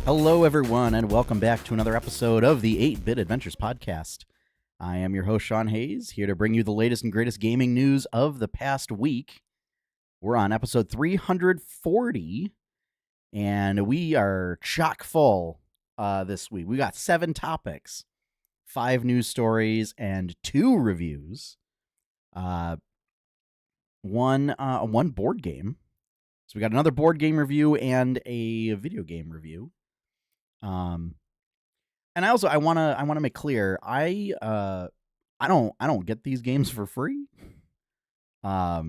Hello, everyone, and welcome back to another episode of the 8-Bit Adventures Podcast. I am your host, Sean Hayes, here to bring you the latest and greatest gaming news of the past week. We're on episode 340, and we are chock full this week. We got 7 topics, 5 news stories, and 2 reviews. One board game. So we got another board game review and a video game review. And I want to make clear, I don't get these games for free. Not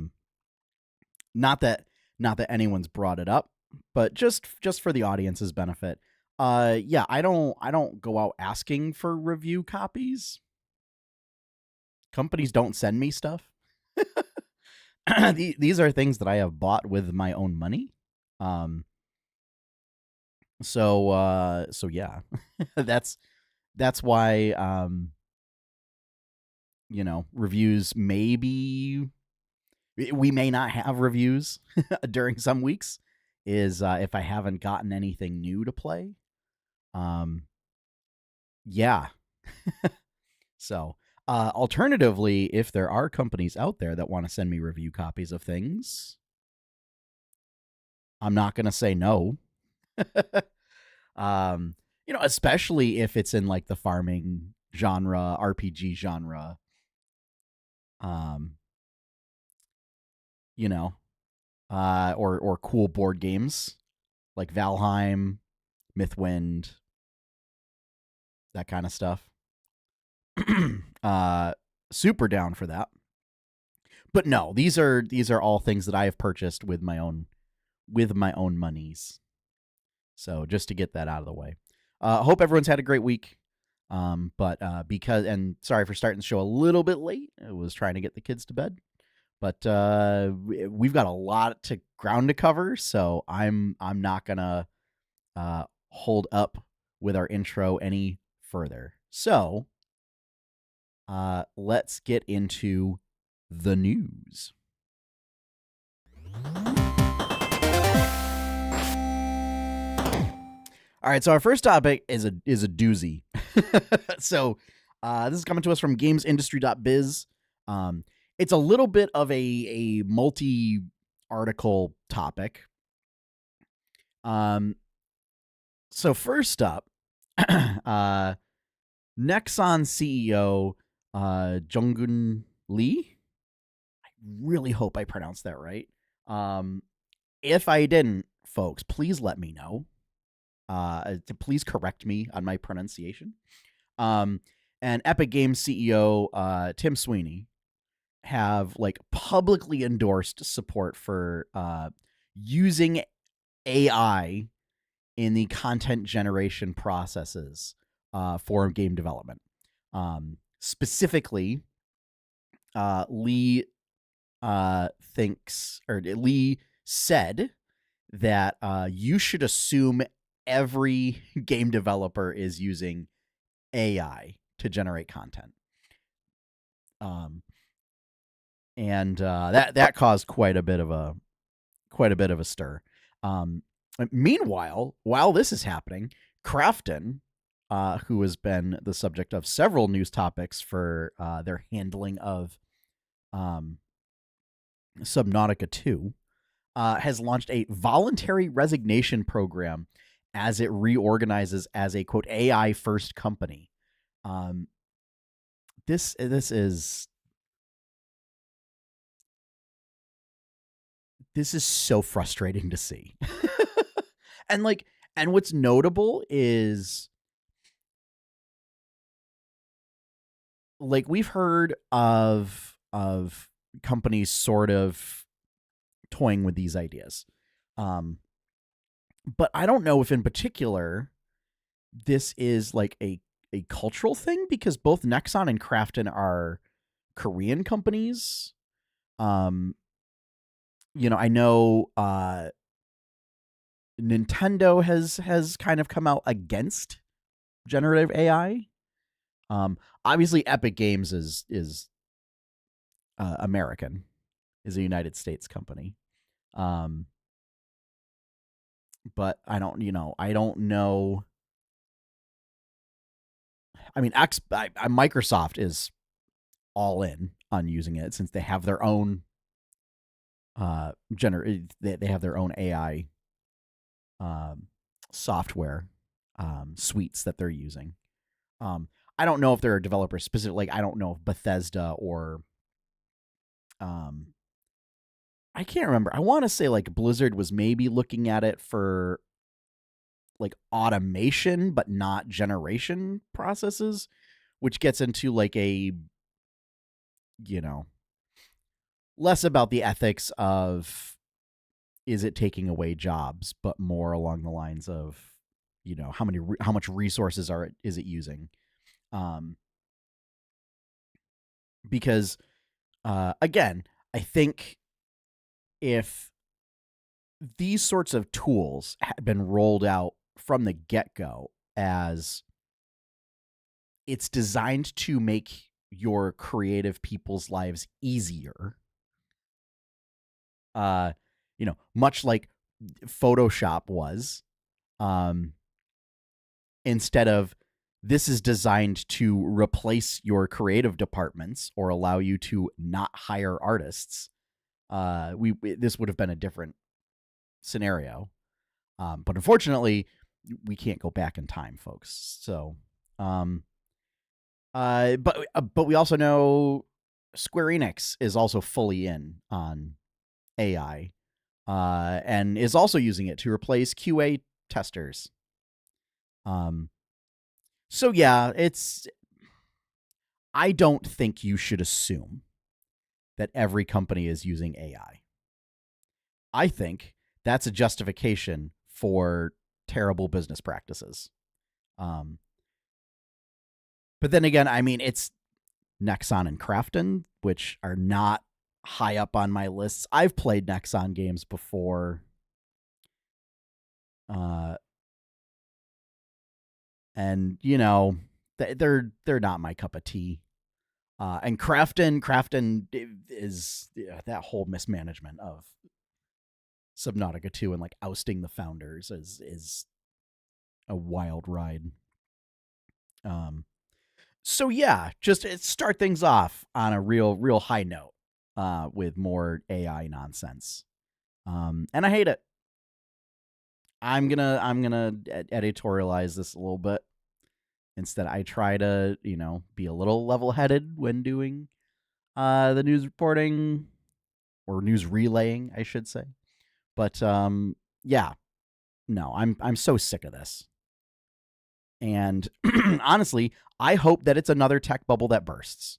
that anyone's brought it up, but just for the audience's benefit. Yeah, I don't go out asking for review copies. Companies don't send me stuff. These are things that I have bought with my own money. So yeah. that's why reviews maybe we may not have reviews during some weeks is if I haven't gotten anything new to play. Yeah. So alternatively, if there are companies out there that want to send me review copies of things, I'm not going to say no. Especially if it's in like the farming genre, RPG genre. Or cool board games like Valheim, Mythwind, that kind of stuff. Super down for that. But no, these are all things that I have purchased with my own monies. So just to get that out of the way. Hope everyone's had a great week. But sorry for starting the show a little bit late. I was trying to get the kids to bed. But we've got a lot to ground to cover, so I'm not gonna hold up with our intro any further. So let's get into the news. All right, so our first topic is a doozy. So this is coming to us from gamesindustry.biz. It's a little bit of a multi-article topic. So first up, Nexon CEO Junghoon Lee. I really hope I pronounced that right. If I didn't, folks, please let me know. Please correct me on my pronunciation. And Epic Games CEO Tim Sweeney have like publicly endorsed support for using AI in the content generation processes for game development. Specifically, Lee Lee said that you should assume every game developer is using AI to generate content. And that caused quite a bit of a stir. Meanwhile, while this is happening, Krafton, who has been the subject of several news topics for their handling of Subnautica 2, has launched a voluntary resignation program as it reorganizes as a, quote, AI first company. This is so frustrating to see. And what's notable is like we've heard of companies sort of toying with these ideas. But I don't know if in particular this is like a cultural thing, because both Nexon and Krafton are Korean companies. I know Nintendo has kind of come out against generative AI. Obviously Epic Games is American, is a United States company. but I don't know. I mean, Microsoft is all in on using it since they have their own they have their own AI software suites that they're using. I don't know if there are developers specific, like I don't know if Bethesda or I can't remember. I want to say like Blizzard was maybe looking at it for like automation but not generation processes, which gets into like a less about the ethics of is it taking away jobs, but more along the lines of how much resources is it using, because again, I think if these sorts of tools had been rolled out from the get-go as it's designed to make your creative people's lives easier, much like Photoshop was, instead of this is designed to replace your creative departments or allow you to not hire artists, this would have been a different scenario. But unfortunately, we can't go back in time, folks. So, but we also know Square Enix is also fully in on AI, and is also using it to replace QA testers. So yeah, I don't think you should assume that every company is using AI. I think that's a justification for terrible business practices. But then again, I mean, it's Nexon and Krafton, which are not high up on my lists. I've played Nexon games before. And they're not my cup of tea. And Krafton is that whole mismanagement of Subnautica 2 and like ousting the founders is a wild ride. So yeah, just start things off on a real high note with more AI nonsense. And I hate it. I'm gonna editorialize this a little bit. Instead, I try to be a little level-headed when doing the news reporting or news relaying, I should say. But yeah, no, I'm so sick of this. And honestly, I hope that it's another tech bubble that bursts,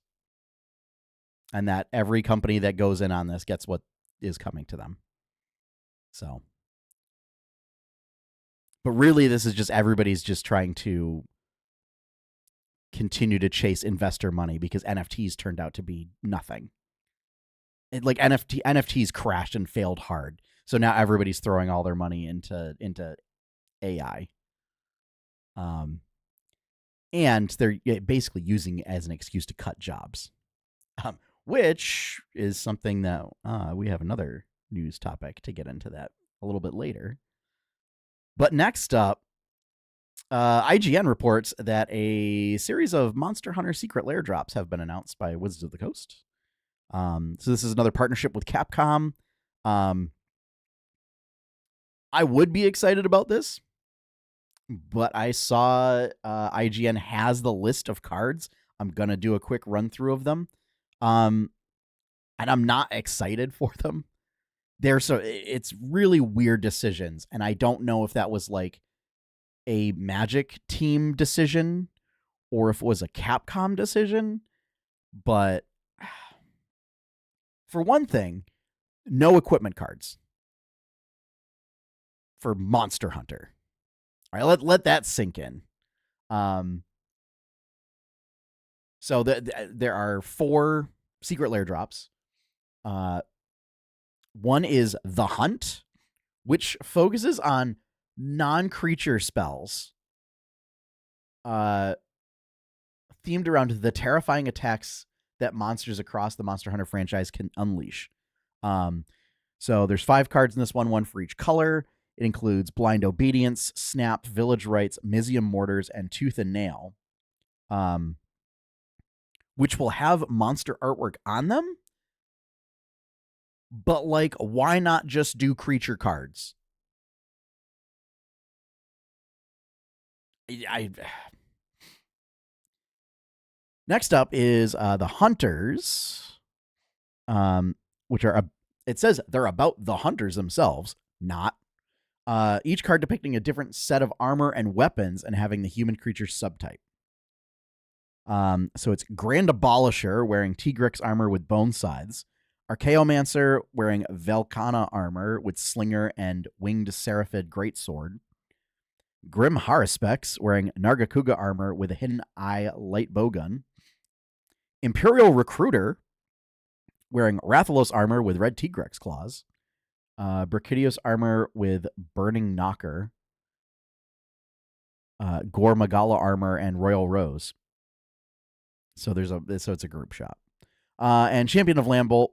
and that every company that goes in on this gets what is coming to them. So, but really, this is just everybody's just trying to continue to chase investor money because NFTs turned out to be nothing. Like NFTs crashed and failed hard. So now everybody's throwing all their money into AI. And they're basically using it as an excuse to cut jobs. Which is something that we have another news topic to get into that a little bit later. But next up, IGN reports that a series of Monster Hunter Secret Lair drops have been announced by Wizards of the Coast. So this is another partnership with Capcom. I would be excited about this, but I saw IGN has the list of cards. I'm going to do a quick run through of them. And I'm not excited for them. It's really weird decisions, and I don't know if that was like a Magic team decision or if it was a Capcom decision. But for one thing, no equipment cards for Monster Hunter. All right, let that sink in. So there are 4 Secret Lair drops. One is The Hunt, which focuses on non-creature spells themed around the terrifying attacks that monsters across the Monster Hunter franchise can unleash. So there's 5 cards in this one for each color. It includes Blind Obedience, Snap, Village Rites, Mizium Mortars, and Tooth and Nail, which will have monster artwork on them. But, like, why not just do creature cards? Next up is the Hunters, which are, it says they're about the Hunters themselves, not. Each card depicting a different set of armor and weapons and having the human creature subtype. So it's Grand Abolisher wearing Tigrex armor with bone scythes, Archaeomancer wearing Velkhana armor with slinger and winged Seraphid greatsword, Grim Haruspex wearing Nargacuga armor with a hidden eye light bowgun, Imperial Recruiter wearing Rathalos armor with red Tigrex claws, Brachydios armor with burning knocker, Gore Magala armor, and Royal Rose. So it's a group shot. And Champion of Lambol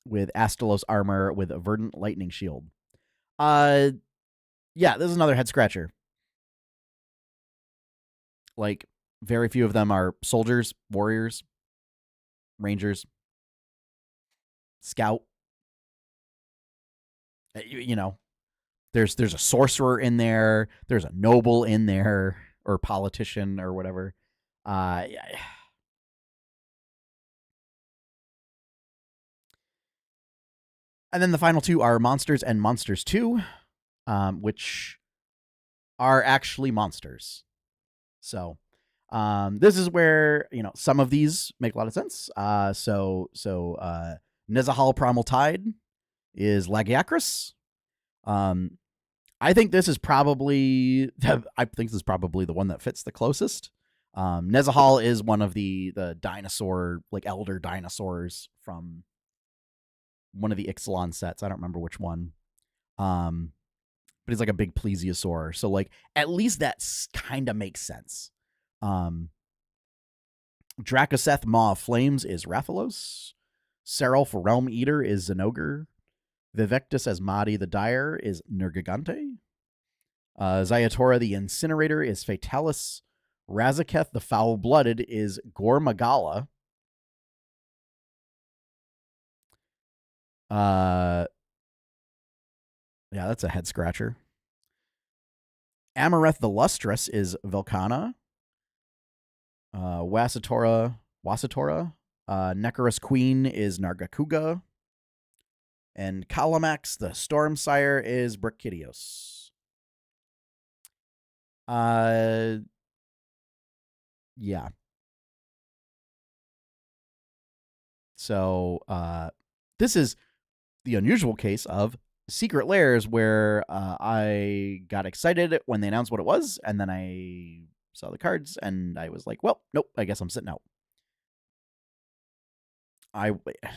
with Astalos armor with a verdant lightning shield. Yeah, this is another head scratcher. Like, very few of them are soldiers, warriors, rangers, scout. You know, there's a sorcerer in there, there's a noble in there, or politician or whatever. And then the final two are Monsters and Monsters 2, which are actually monsters. So this is where, some of these make a lot of sense. So Nezahal Primal Tide is Lagiacrus. I think this is probably the one that fits the closest. Nezahal is one of the dinosaur, like, elder dinosaurs from one of the Ixalan sets. I don't remember which one. But he's like a big plesiosaur. So, like, at least that kind of makes sense. Dracoseth Maw of Flames is Rathalos. Seraph Realm Eater is Zenogre. Vivectus Asmadi the Dire is Nergigante. Zayatora the Incinerator is Fatalis. Razaketh the Foul-Blooded is Gore Magala. Yeah, that's a head scratcher. Amareth the Lustrous is Velkhana. Wasatora. Nekarus Queen is Nargacuga. And Kalamax the Stormsire is Brachydios. Yeah. So this is the unusual case of Secret Lairs, where I got excited when they announced what it was, and then I saw the cards, and I was like, well, nope, I guess I'm sitting out. I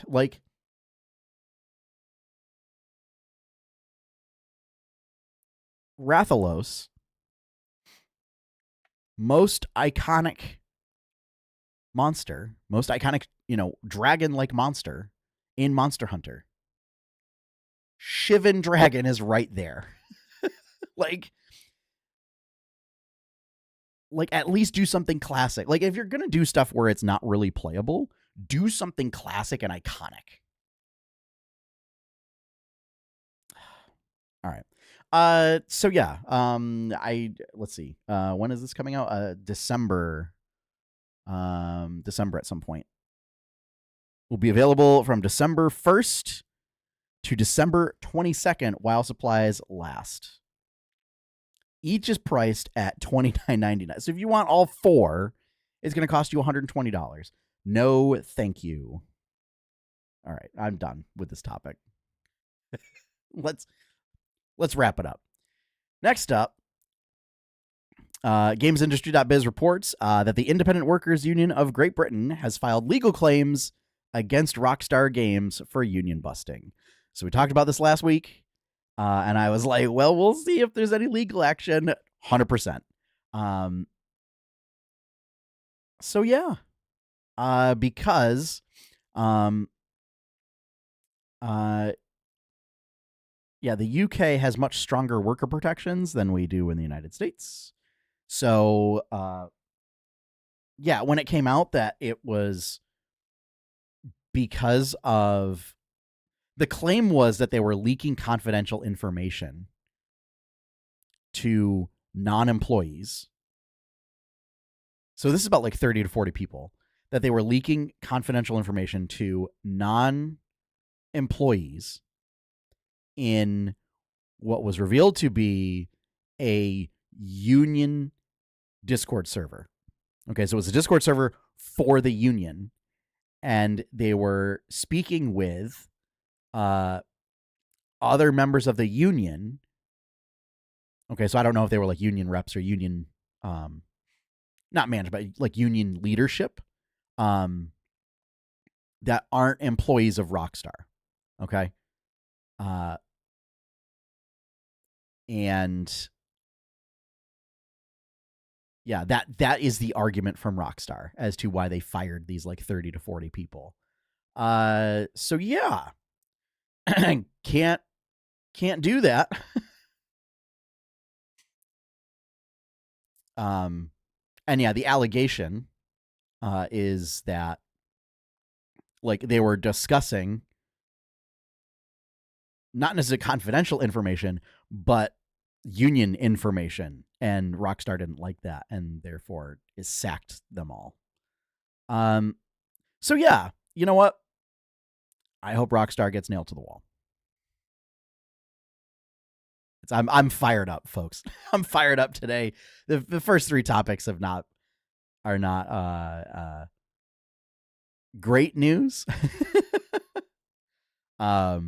like... Rathalos, most iconic monster, most iconic, dragon-like monster in Monster Hunter. Shivan Dragon is right there. like at least do something classic. Like, if you're gonna do stuff where it's not really playable, do something classic and iconic. All right. So yeah. Let's see. When is this coming out? December. December at some point. Will be available from December 1st to December 22nd while supplies last. Each is priced at $29.99. So if you want all four, it's going to cost you $120. No, thank you. All right, I'm done with this topic. Let's wrap it up. Next up, GamesIndustry.biz reports that the Independent Workers Union of Great Britain has filed legal claims against Rockstar Games for union busting. So we talked about this last week, and I was like, well, we'll see if there's any legal action. 100%. So yeah, because Yeah, the UK has much stronger worker protections than we do in the United States. So, yeah, when it came out that it was because of the claim was that they were leaking confidential information to non-employees. So this is about like 30 to 40 people that they were leaking confidential information to non-employees in what was revealed to be a union Discord server. Okay, so it was a Discord server for the union, and they were speaking with other members of the union. Okay, so I don't know if they were like union reps or union, not management, but like union leadership, that aren't employees of Rockstar. Okay, and yeah, that is the argument from Rockstar as to why they fired these like 30 to 40 people. So yeah, can't do that. And yeah, the allegation is that like they were discussing not necessarily confidential information, but union information, and Rockstar didn't like that, and therefore is sacked them all. So yeah, you know what? I hope Rockstar gets nailed to the wall. I'm fired up, folks. I'm fired up today. The first three topics are not great news. But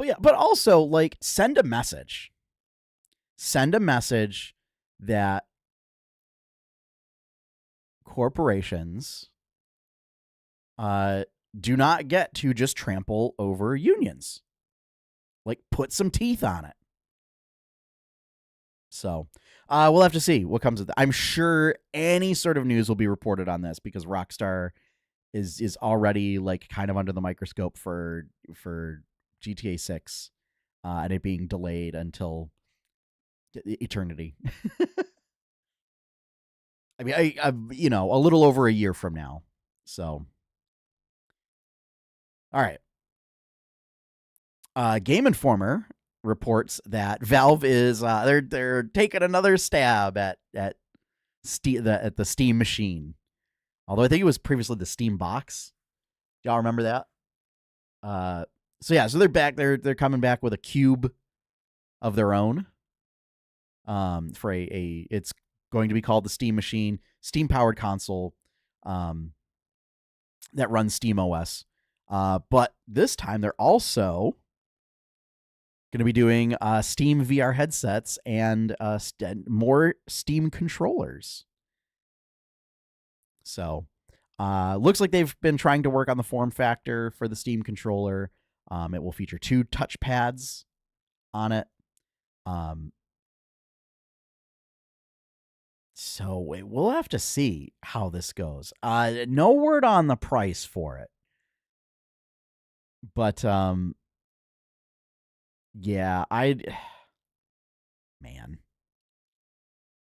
yeah, but also like send a message. Send a message that corporations do not get to just trample over unions. Like, put some teeth on it. So we'll have to see what comes of that. I'm sure any sort of news will be reported on this because Rockstar is already like kind of under the microscope for GTA 6 and it being delayed until eternity. I mean, I a little over a year from now. So, all right. Game Informer reports that Valve is they're taking another stab at the Steam machine. Although I think it was previously the Steam box. Y'all remember that? So yeah, so they're back. They're coming back with a cube of their own. For a it's going to be called the Steam Machine, Steam powered console, that runs Steam OS. But this time they're also going to be doing Steam VR headsets and more Steam controllers. So, looks like they've been trying to work on the form factor for the Steam controller. It will feature 2 touchpads on it. So we'll have to see how this goes. No word on the price for it. But yeah, man.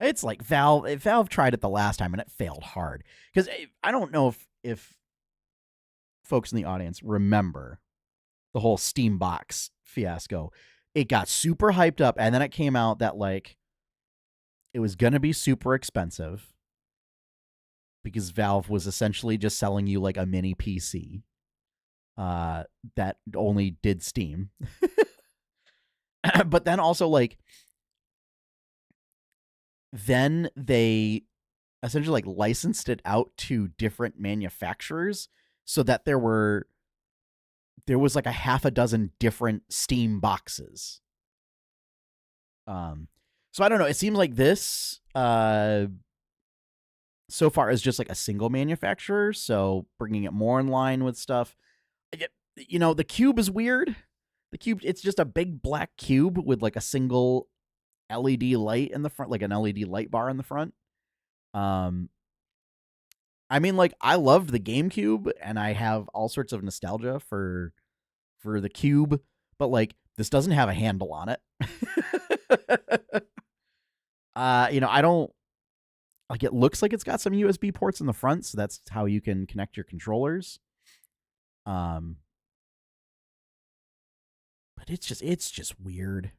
It's like Valve tried it the last time and it failed hard. Cuz I don't know if folks in the audience remember the whole Steam box fiasco. It got super hyped up and then it came out that like it was going to be super expensive because Valve was essentially just selling you like a mini PC that only did Steam. But then also like then they essentially like licensed it out to different manufacturers so that there was like a half a dozen different Steam boxes. So I don't know. It seems like this so far is just like a single manufacturer, so bringing it more in line with stuff. The cube is weird. The cube, it's just a big black cube with like a single LED light in the front, like an LED light bar in the front. I mean, like, I loved the GameCube, and I have all sorts of nostalgia for the cube, but like This doesn't have a handle on it. I don't like. It looks like it's got some USB ports in the front, so that's how you can connect your controllers. But it's just weird.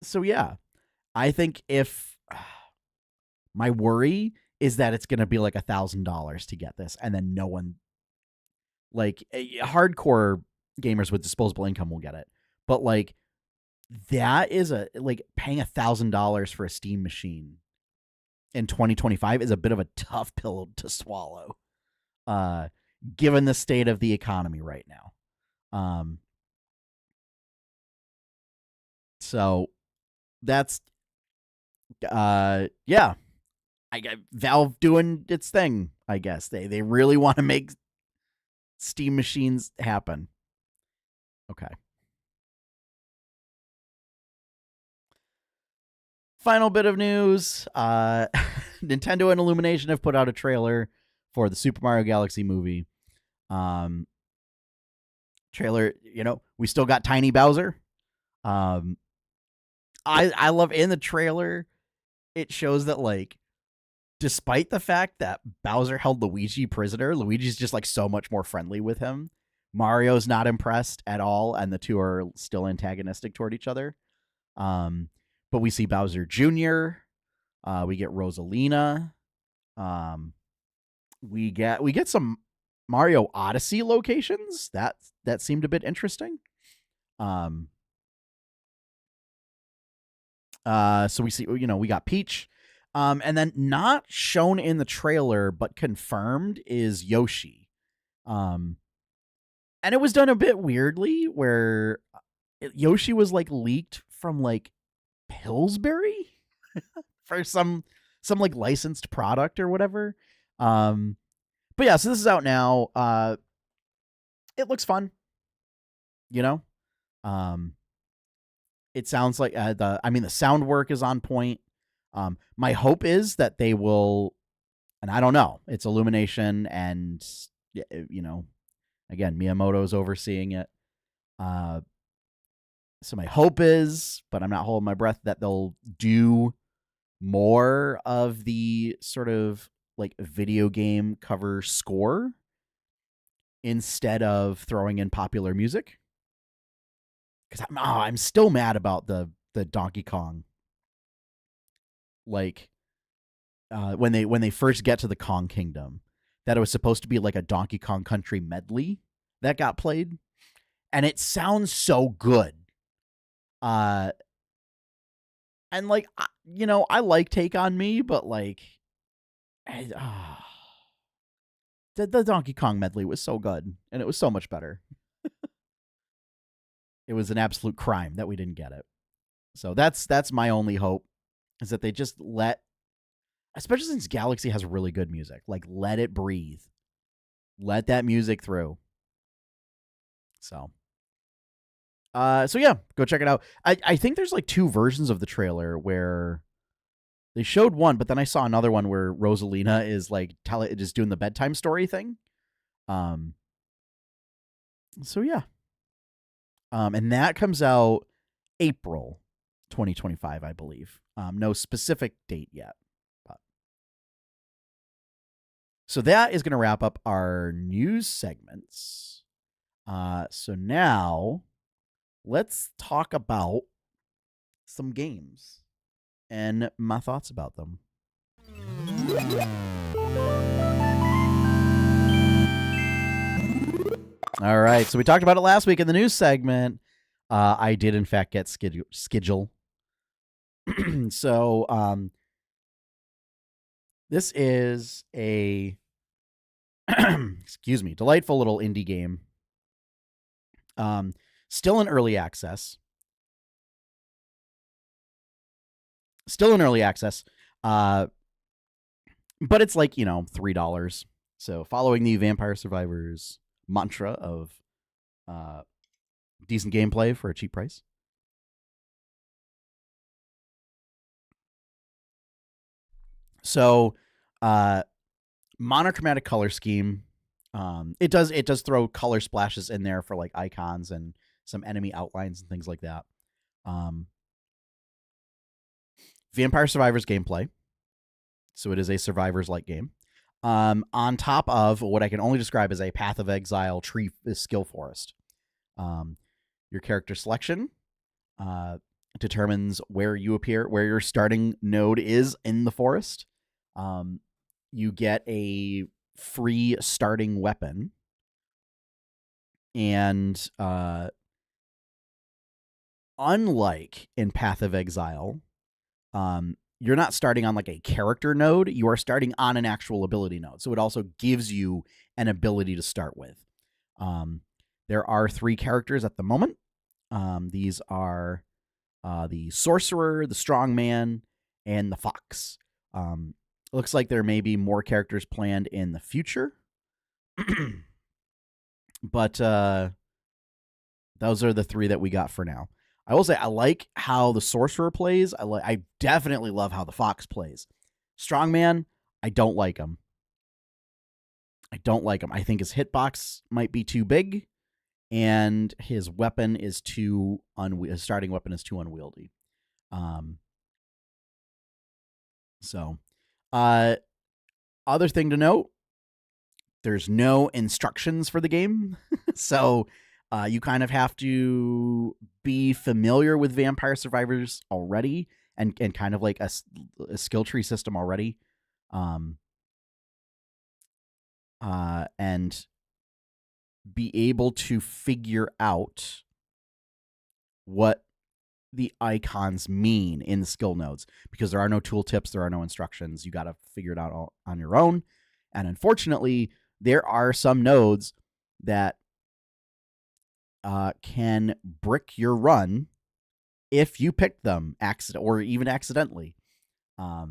So yeah, I think if my worry is that it's going to be like $1,000 to get this, and then no one, like hardcore gamers with disposable income will get it. But like that is paying $1,000 for a Steam machine in 2025 is a bit of a tough pill to swallow, given the state of the economy right now. So that's yeah. I got Valve doing its thing, I guess. They really want to make Steam machines happen. Okay. Final bit of news. Nintendo and Illumination have put out a trailer for the Super Mario Galaxy movie. Trailer, we still got Tiny Bowser. I love in the trailer, it shows that like despite the fact that Bowser held Luigi prisoner, Luigi's just like so much more friendly with him. Mario's not impressed at all, and the two are still antagonistic toward each other. But we see Bowser Jr. We get Rosalina. We get some Mario Odyssey locations that seemed a bit interesting. So we see, we got Peach. And then not shown in the trailer, but confirmed is Yoshi. And it was done a bit weirdly where Yoshi was like leaked from like Pillsbury for some like licensed product or whatever. But yeah, so this is out now. It looks fun. It sounds like the sound work is on point. My hope is that they will, and I don't know, it's Illumination, and again, Miyamoto's overseeing it. So my hope is, but I'm not holding my breath, that they'll do more of the sort of like video game cover score instead of throwing in popular music. Because I'm still mad about the Donkey Kong. Like when they first get to the Kong Kingdom, that it was supposed to be like a Donkey Kong Country medley that got played, and it sounds so good. And like I like Take on Me, but like the Donkey Kong medley was so good, and it was so much better. It was an absolute crime that we didn't get it. So that's my only hope, is that they just let, especially since Galaxy has really good music, like let it breathe. Let that music through. So yeah, go check it out. I think there's like two versions of the trailer where they showed one, but then I saw another one where Rosalina is like just doing the bedtime story thing. So yeah. And that comes out April 2025, I believe. No specific date yet. But. So that is going to wrap up our news segments. So now let's talk about some games and my thoughts about them. All right, so we talked about it last week in the news segment. I did, in fact, get Schedule. So this is a excuse me, delightful little indie game. Still in early access. But it's like, $3. So following the Vampire Survivors mantra of decent gameplay for a cheap price. So monochromatic color scheme. It does throw color splashes in there for like icons and some enemy outlines and things like that. Vampire Survivors gameplay. So it is a survivors like game. On top of what I can only describe as a Path of Exile tree skill forest. Your character selection determines where you appear, where your starting node is in the forest. You get a free starting weapon. And unlike in Path of Exile, you're not starting on like a character node. You are starting on an actual ability node. So it also gives you an ability to start with. There are 3 characters at the moment. These are the Sorcerer, the Strongman, and the Fox. Looks like there may be more characters planned in the future. But those are the 3 that we got for now. I will say I like how the Sorcerer plays. I definitely love how the Fox plays. Strongman, I don't like him. I think his hitbox might be too big, and his weapon is his starting weapon is too unwieldy. Other thing to note, there's no instructions for the game. So you kind of have to be familiar with Vampire Survivors already and kind of like a skill tree system already. And be able to figure out what the icons mean in the skill nodes, because there are no tooltips, there are no instructions. You got to figure it out all on your own. And unfortunately, there are some nodes that can brick your run if you pick them or even accidentally. I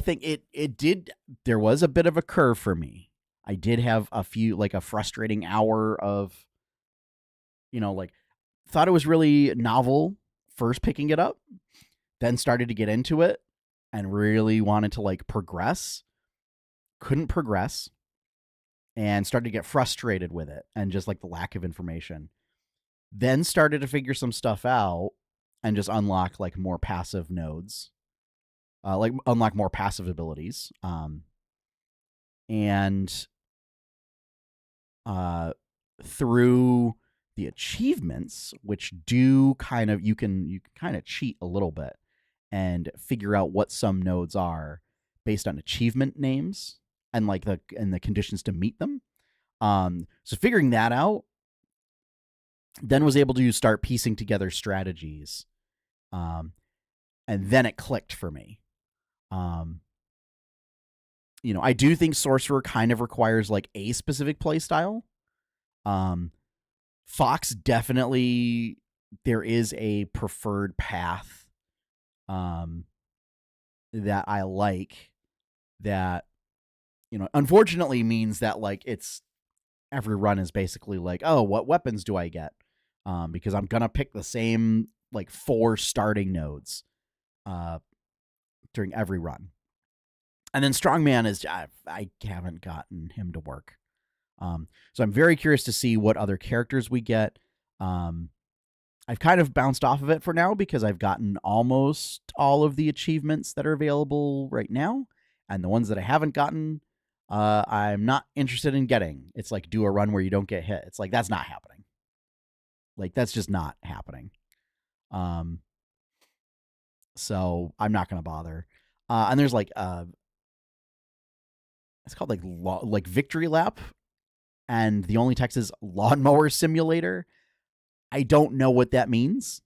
think it did. There was a bit of a curve for me. I did have a frustrating hour of, thought it was really novel first picking it up, then started to get into it and really wanted to progress. Couldn't progress and started to get frustrated with it and just the lack of information. Then started to figure some stuff out and just unlock more passive nodes. Unlock more passive abilities. And through the achievements, which do kind of, you can kind of cheat a little bit and figure out what some nodes are based on achievement names and the conditions to meet them. So figuring that out, then was able to start piecing together strategies. And then it clicked for me. I do think Sorcerer kind of requires a specific play style. Fox, definitely there is a preferred path that I like, that unfortunately means that it's every run is basically oh, what weapons do I get, because I'm gonna pick the same 4 starting nodes during every run. And then Strongman is, I haven't gotten him to work. So I'm very curious to see what other characters we get. I've kind of bounced off of it for now because I've gotten almost all of the achievements that are available right now. And the ones that I haven't gotten, I'm not interested in getting. It's do a run where you don't get hit. It's that's not happening. That's just not happening. So I'm not going to bother. And there's it's called Victory Lap, and the only text is Lawnmower Simulator. I don't know what that means.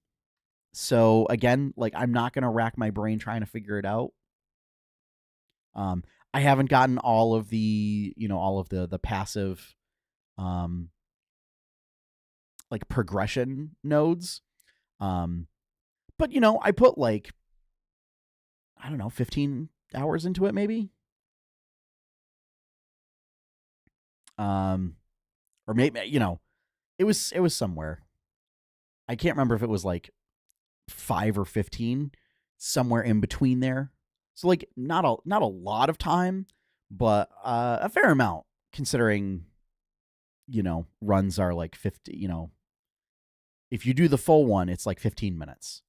So again, I'm not going to rack my brain trying to figure it out. I haven't gotten all of the, all of the passive progression nodes. But I put I don't know, 15 hours into it maybe. Or maybe, it was somewhere. I can't remember if it was 5 or 15, somewhere in between there. So not a lot of time, but a fair amount considering, runs are like 50, if you do the full one, it's like 15 minutes.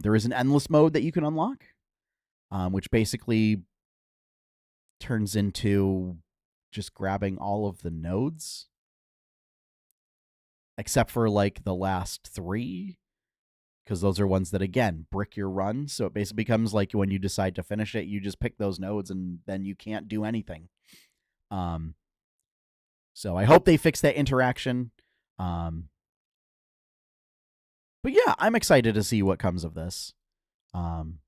There is an endless mode that you can unlock, which basically turns into just grabbing all of the nodes, except for like the last 3, because those are ones that, again, brick your run. So it basically becomes like when you decide to finish it, you just pick those nodes and then you can't do anything. So I hope they fix that interaction. But yeah, I'm excited to see what comes of this. And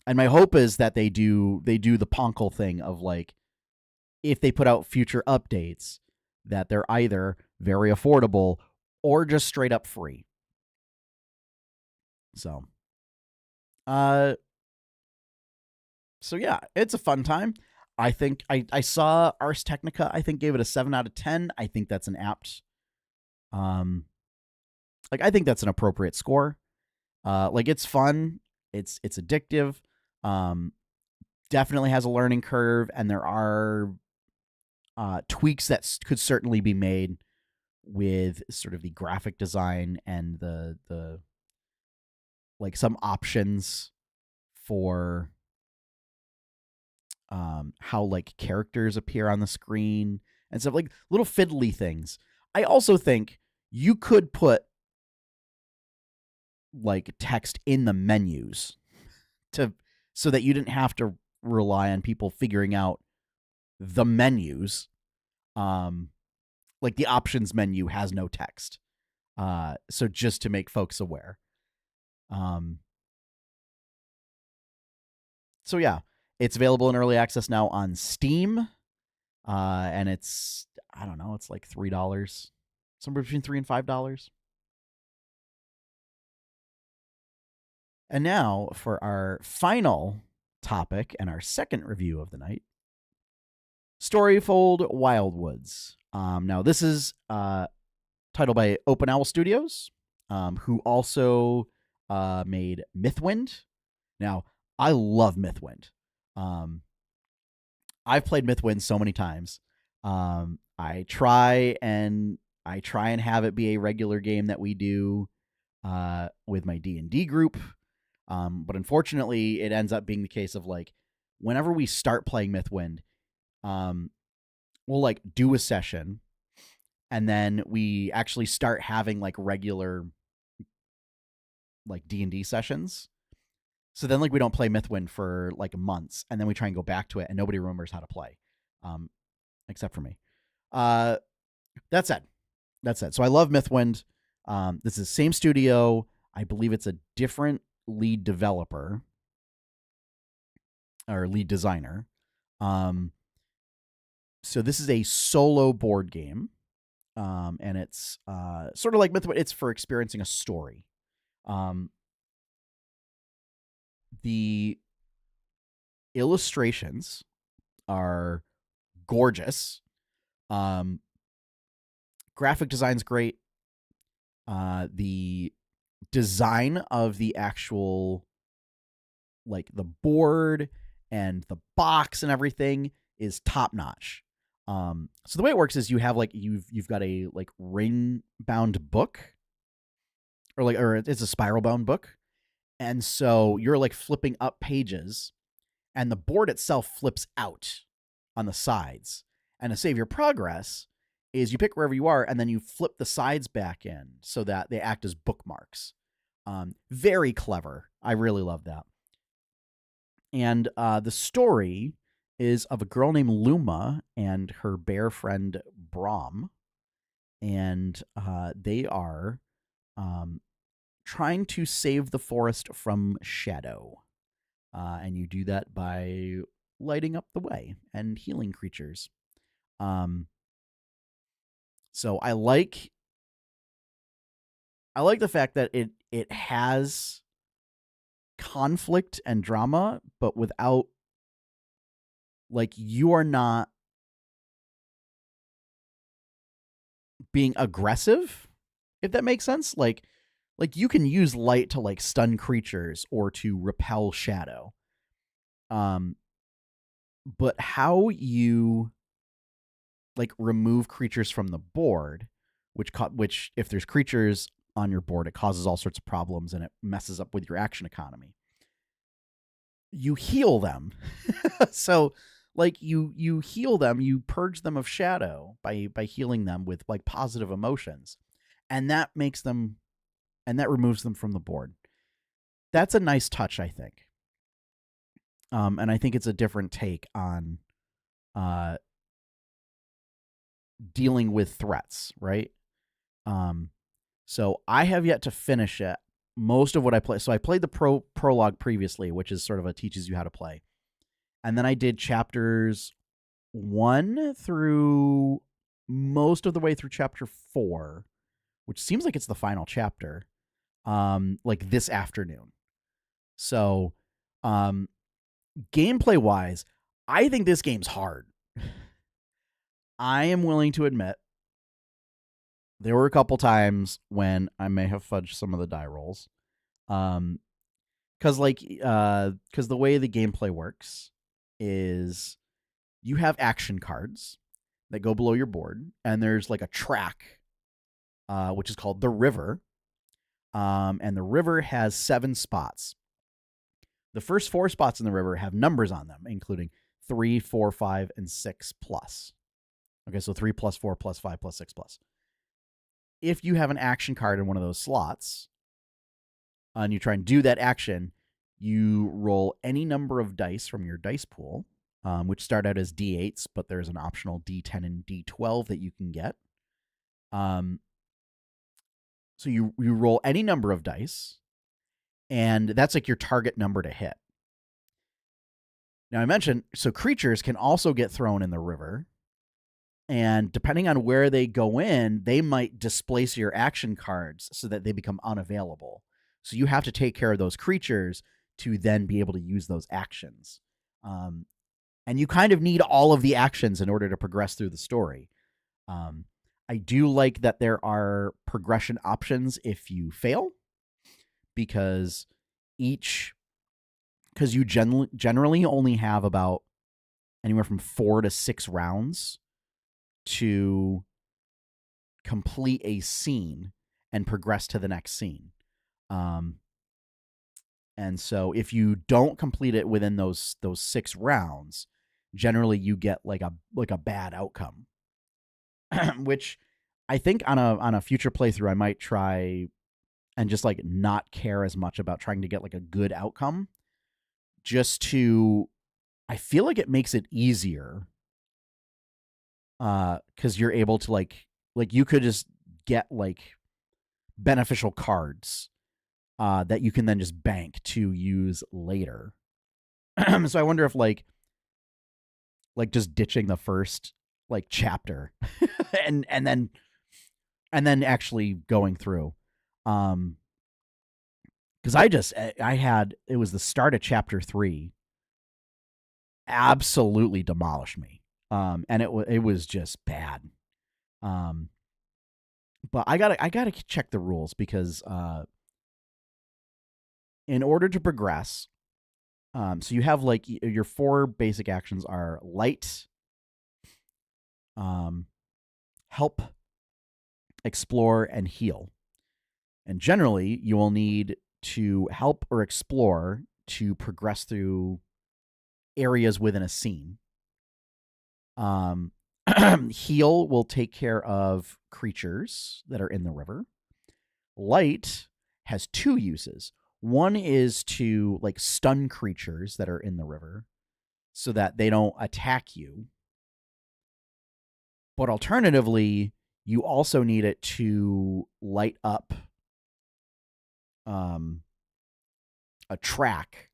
my hope is that they do the Ponkel thing of like, if they put out future updates, that they're either very affordable or just straight up free. So yeah, it's a fun time. I think I saw Ars Technica, I think, gave it a 7 out of 10. I think that's an apt, I think that's an appropriate score. It's fun. It's addictive. Definitely has a learning curve, and there are tweaks that could certainly be made with sort of the graphic design and the like some options for how like characters appear on the screen and stuff, like little fiddly things. I also think you could put like text in the menus so that you didn't have to rely on people figuring out the menus. Like the options menu has no text. So just to make folks aware. So yeah, it's available in early access now on Steam. And it's, I don't know, it's like $3, somewhere between $3 and $5. And now for our final topic and our second review of the night, Storyfold Wildwoods. Now this is titled by Open Owl Studios, who also made Mythwind. Now, I love Mythwind. I've played Mythwind so many times. I try and have it be a regular game that we do with my D&D group. But unfortunately, it ends up being the case of like, whenever we start playing Mythwind, we'll like do a session, and then we actually start having like regular like D&D sessions. So then like we don't play Mythwind for like months, and then we try and go back to it, and nobody remembers how to play, except for me. That said. So I love Mythwind. This is the same studio. I believe it's a different lead developer or lead designer. So this is a solo board game, and it's sort of like Mythwind. It's for experiencing a story. The illustrations are gorgeous. Graphic design's great. The design of the actual, like the board and the box and everything is top notch. So the way it works is you have like you've got a like ring bound book, or it's a spiral bound book, and so you're like flipping up pages, and the board itself flips out on the sides. And to save your progress is you pick wherever you are, and then you flip the sides back in so that they act as bookmarks. Very clever. I really love that. And the story is of a girl named Luma and her bear friend Brom. And they are trying to save the forest from shadow. And you do that by lighting up the way and healing creatures. So I like the fact that it has conflict and drama, but without, like, you are not being aggressive, if that makes sense. Like you can use light to like stun creatures or to repel shadow. But how you like remove creatures from the board, which if there's creatures on your board, it causes all sorts of problems and it messes up with your action economy. You heal them. So like you heal them, you purge them of shadow by healing them with like positive emotions. And that removes them from the board. That's a nice touch, I think. And I think it's a different take on uh, dealing with threats, right? So I have yet to finish it. Most of what I play, so I played the prologue previously, which is sort of teaches you how to play, and then I did chapters 1 through most of the way through chapter 4, which seems like it's the final chapter. Like this afternoon. So, gameplay wise, I think this game's hard. I am willing to admit there were a couple times when I may have fudged some of the die rolls. Because the way the gameplay works is you have action cards that go below your board, and there's like a track, which is called the river. And the river has 7 spots. The first 4 spots in the river have numbers on them, including 3, 4, 5, and 6 plus. Okay, so 3 plus 4 plus 5 plus 6 plus. If you have an action card in one of those slots, and you try and do that action, you roll any number of dice from your dice pool, which start out as D8s, but there's an optional D10 and D12 that you can get. So you roll any number of dice, and that's like your target number to hit. Now I mentioned, so creatures can also get thrown in the river, and depending on where they go in, they might displace your action cards so that they become unavailable. So you have to take care of those creatures to then be able to use those actions. And you kind of need all of the actions in order to progress through the story. I do like that there are progression options if you fail, because you generally only have about anywhere from 4 to 6 rounds to complete a scene and progress to the next scene. And so if you don't complete it within those 6 rounds, generally you get like a bad outcome. Which I think on a future playthrough I might try and just like not care as much about trying to get like a good outcome, just to, I feel like it makes it easier, because you're able to like you could just get like beneficial cards that you can then just bank to use later. So I wonder if like just ditching the first like chapter and then actually going through, because it was the start of chapter 3 absolutely demolished me, and it was just bad. But I gotta check the rules, because in order to progress, so you have like your 4 basic actions are light, help, explore, and heal. And generally, you will need to help or explore to progress through areas within a scene. Heal will take care of creatures that are in the river. Light has 2 uses. One is to like stun creatures that are in the river so that they don't attack you. But alternatively, you also need it to light up a track,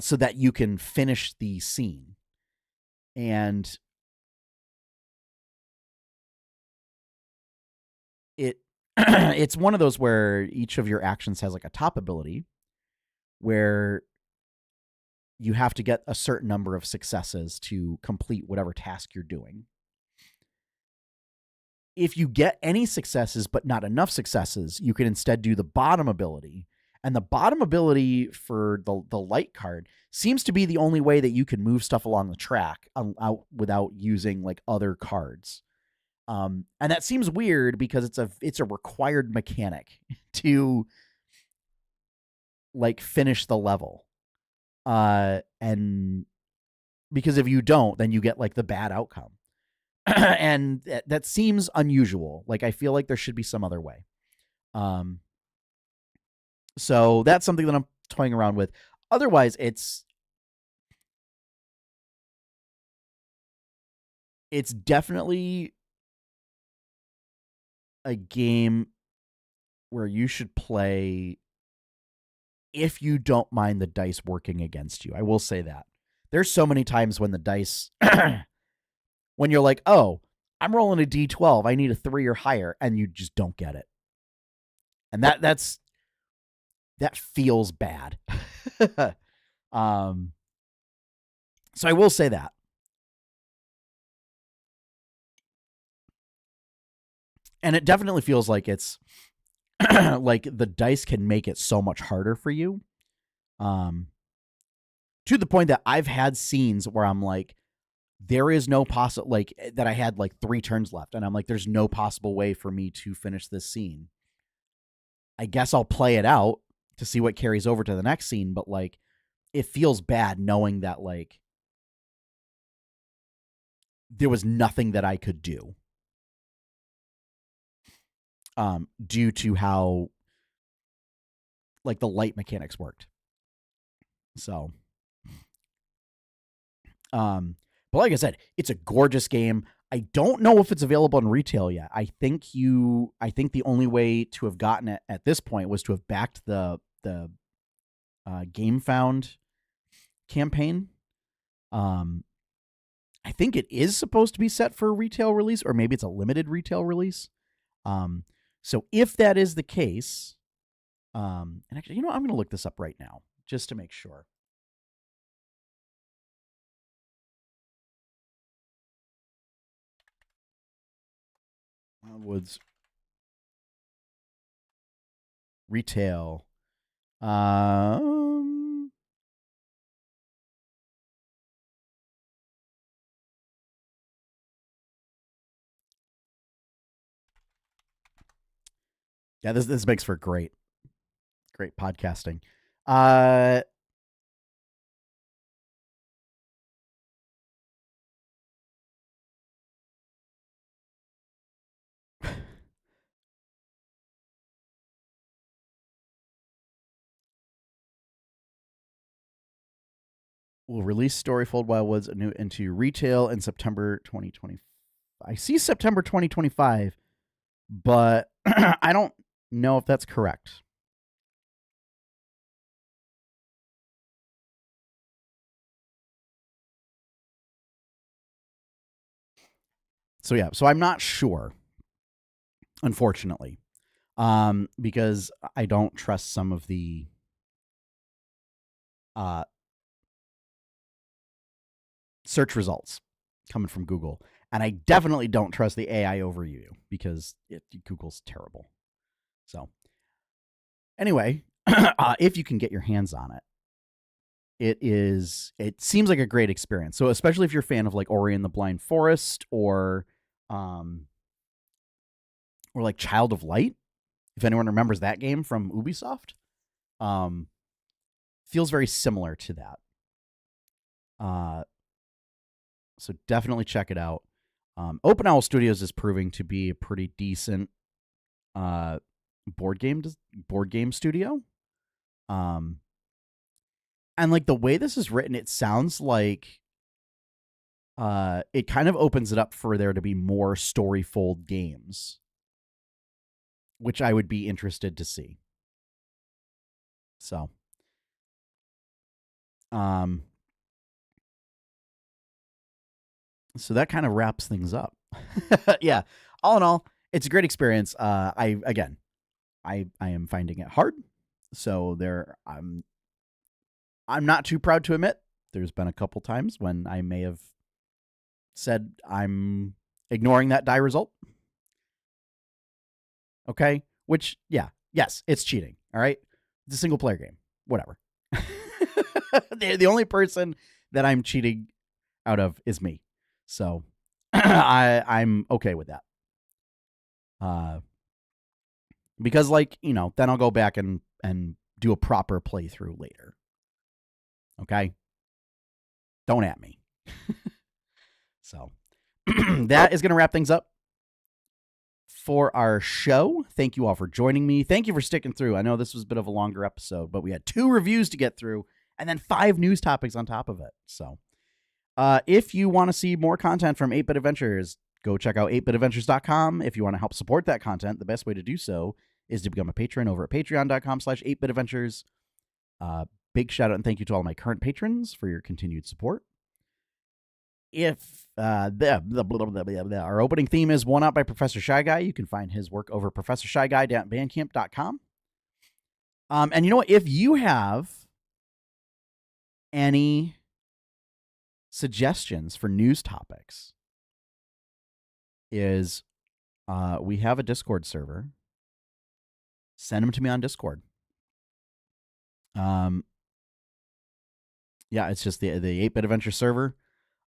so that you can finish the scene. And it's one of those where each of your actions has like a top ability where you have to get a certain number of successes to complete whatever task you're doing. If you get any successes but not enough successes, you can instead do the bottom ability, And the bottom ability for the light card seems to be the only way that you can move stuff along the track without using like other cards. And that seems weird because it's a required mechanic to like finish the level. And because if you don't, then you get like the bad outcome. And that seems unusual. Like I feel like there should be some other way. So that's something that I'm toying around with. Otherwise, it's definitely a game where you should play if you don't mind the dice working against you. I will say that. There's so many times when the dice when you're like, "Oh, I'm rolling a D12. I need a 3 or higher," and you just don't get it. And that feels bad. So I will say that. And it definitely feels like it's like the dice can make it so much harder for you. To the point that I've had scenes where I'm like, there is no possible, like, that I had like 3 turns left, and I'm like, there's no possible way for me to finish this scene. I guess I'll play it out to see what carries over to the next scene, but like, it feels bad knowing that like there was nothing that I could do. Due to how like the light mechanics worked. So, but like I said, it's a gorgeous game. I don't know if it's available in retail yet. I think the only way to have gotten it at this point was to have backed the GameFound campaign. I think it is supposed to be set for a retail release, or maybe it's a limited retail release. So if that is the case, and actually, I'm going to look this up right now just to make sure. Woods retail. Yeah, this makes for great podcasting. Will release Storyfold Wildwoods into retail in September 2020. I see September 2025, but I don't know if that's correct. So yeah, so I'm not sure, unfortunately, because I don't trust some of the search results coming from Google, and I definitely don't trust the AI overview because Google's terrible. So anyway, if you can get your hands on it, it seems like a great experience. So especially if you're a fan of like Ori and the Blind Forest or like Child of Light, if anyone remembers that game from Ubisoft, feels very similar to that. So definitely check it out. Open Owl Studios is proving to be a pretty decent board game studio. And like the way this is written, it sounds like it kind of opens it up for there to be more Storyfold games, which I would be interested to see. So, so that kind of wraps things up. Yeah, all in all, it's a great experience. I am finding it hard, so I'm not too proud to admit there's been a couple times when I may have said I'm ignoring that die result. Okay, which yes, it's cheating. All right, It's a single player game. Whatever. The only person that I'm cheating out of is me. So I'm okay with that. Because then I'll go back and do a proper playthrough later. Okay? Don't at me. So that is going to wrap things up for our show. Thank you all for joining me. Thank you for sticking through. I know this was a bit of a longer episode, but we had 2 reviews to get through and then 5 news topics on top of it. So if you want to see more content from 8-Bit Adventures, go check out 8bitadventures.com. If you want to help support that content, the best way to do so is to become a patron over at patreon.com/8bitadventures. Big shout out and thank you to all my current patrons for your continued support. If our opening theme is One Up by Professor Shy Guy, you can find his work over professorshyguy.bandcamp.com. And you know what? If you have any suggestions for news topics, we have a Discord server. Send them to me on Discord. Yeah, it's just the 8-Bit Adventure server.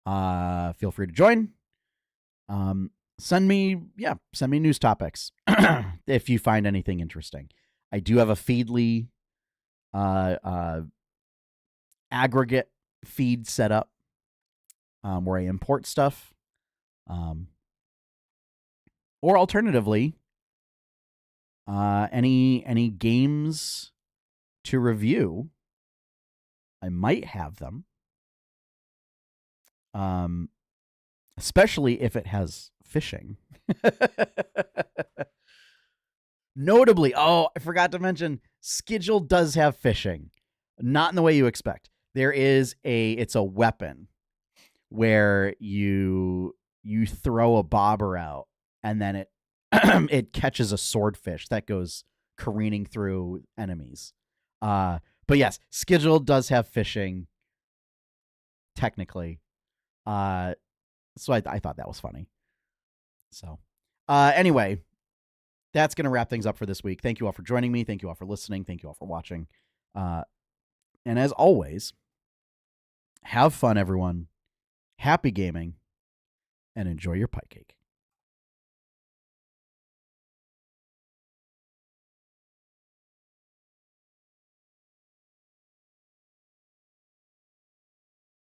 Feel free to join. Send me news topics if you find anything interesting. I do have a Feedly aggregate feed set up where I import stuff. Or alternatively, any games to review, I might have them. Especially if it has fishing. Notably, I forgot to mention, Schedule does have fishing. Not in the way you expect. It's a weapon where you throw a bobber out and then it catches a swordfish that goes careening through enemies. But yes, Schedule does have fishing, technically. So I thought that was funny. So anyway, that's going to wrap things up for this week. Thank you all for joining me. Thank you all for listening. Thank you all for watching. And as always, have fun, everyone. Happy gaming, and enjoy your pie cake.